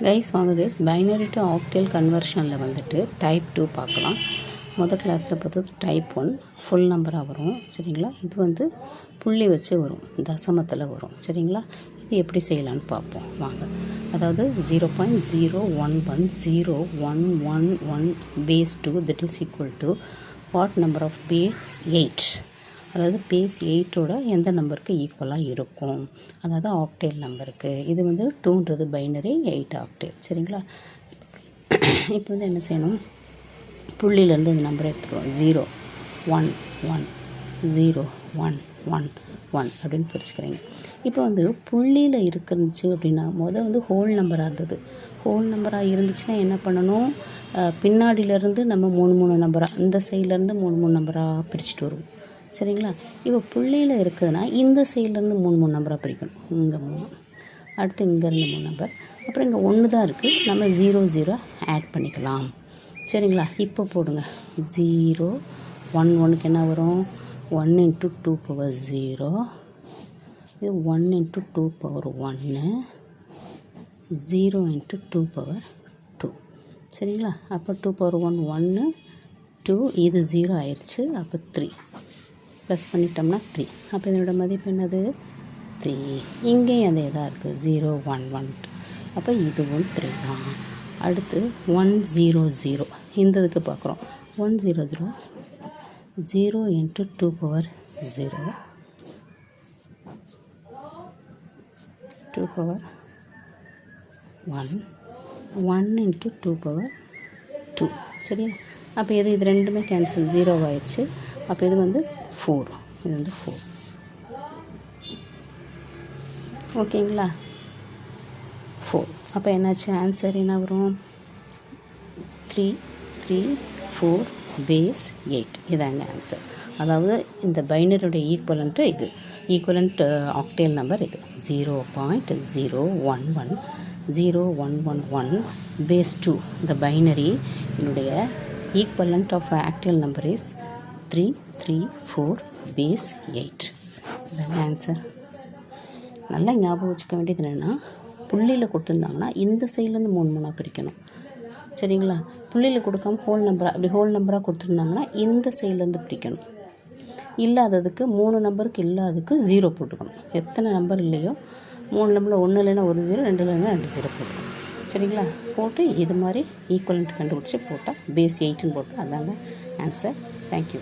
Guys வாங்க guys, binary to octal கன்வர்ஷனில் வந்துட்டு type 2 பார்க்கலாம். மொதல் கிளாஸில் பார்த்தது டைப் 1 ஃபுல் நம்பராக வரும். சரிங்களா? இது வந்து புள்ளி வச்சு வரும், தசமத்தில் வரும். சரிங்களா? இது எப்படி செய்யலான்னு பார்ப்போம் வாங்க. அதாவது 0.011011 base 2 that is equal to what number of base 8. அதாவது பேஸ் 8ஓட எந்த நம்பருக்கு ஈக்குவலாக இருக்கும், அதாவது ஆக்டேல் நம்பருக்கு. இது வந்து 2ன்றது பைனரி, 8 ஆக்டேல். சரிங்களா? இப்போ வந்து என்ன செய்யணும், புள்ளியிலேருந்து இந்த நம்பரை எடுத்துக்கிறோம். 0 1 1 0 1 1 1 அப்படின்னு பிரிச்சுக்கிறீங்க. இப்போ வந்து புள்ளியில் இருந்துச்சு அப்படின்னா வந்து ஹோல் நம்பராக இருந்தது. ஹோல் நம்பராக இருந்துச்சுன்னா என்ன பண்ணணும், பின்னாடியிலேருந்து நம்ம 3 நம்பராக, இந்த சைட்லேருந்து 3 நம்பராக பிரிச்சுட்டு வருவோம். சரிங்களா? இப்போ புள்ளியில் இருக்குதுன்னா இந்த சைட்லேருந்து 3 நம்பராக பிரிக்கணும். இங்கே 3, அடுத்து இங்கேருந்து 3 நம்பர், அப்புறம் இங்கே 1 தான் இருக்குது, நம்ம 0 0 ஆட் பண்ணிக்கலாம். சரிங்களா? இப்போ போடுங்க. 0 1 1க்கு என்ன வரும், 1 × 2 பவர் 0, இது 1 × 2 பவர் 1, 0 × 2 பவர் 2. சரிங்களா? அப்போ 2 பவர் 1 1 2, இது 0 ஆயிடுச்சு. அப்போ 3 ப்ளஸ் பண்ணிட்டோம்னா 3. அப்போ இதனோட மதிப்பு என்னது, 3. இங்கேயும் அதே தான் இருக்குது, 0 1 1. அப்போ இதுவும் 3 தான். அடுத்து 1 0 0, இந்த இதுக்கு பார்க்குறோம். 1 0 0, 0 × 2 பவர் 0, 2 பவர் 1, 1 × 2 பவர் 2. சரியா? அப்போ இது ரெண்டுமே கேன்சல், 0 ஆயிடுச்சு. அப்போ இது வந்து 4, இது வந்து 4. ஓகேங்களா? 4. அப்போ என்னாச்சு, ஆன்சர் என்ன வரும், 3 3 4 பேஸ் 8. இதாங்க ஆன்சர். அதாவது இந்த பைனரியோட ஈக்குவலண்ட்டு இது, ஈக்குவலண்ட் ஆக்டேல் நம்பர் இது 0.011 0111 பேஸ் 2. இந்த பைனரி என்னுடைய equivalent of octal number is 334 base 8. இதாங்க ஆன்சர். நல்லா ஞாபகம் வச்சுக்க வேண்டியது என்னென்னா, புள்ளியில் கொடுத்துருந்தாங்கன்னா இந்த சைட்லேருந்து 3 பிரிக்கணும். சரிங்களா? புள்ளியில் கொடுக்காம ஹோல் நம்பராக, அப்படி ஹோல் நம்பராக கொடுத்துருந்தாங்கன்னா இந்த சைட்லேருந்து பிரிக்கணும். இல்லாததுக்கு 3 நம்பருக்கு இல்லாததுக்கு 0 போட்டுக்கணும். எத்தனை நம்பர் இல்லையோ 3 நம்பரில் 1 இல்லைன்னா 1 0, 2 இல்லைன்னா 2 0 போட்டுக்கணும். சரிங்களா? போட்டு இது மாதிரி ஈக்குவலண்ட் கண்டுபிடிச்சி போட்டால் பேஸ் 8ன்னு போட்டால் அதாங்க ஆன்சர். தேங்க்யூ.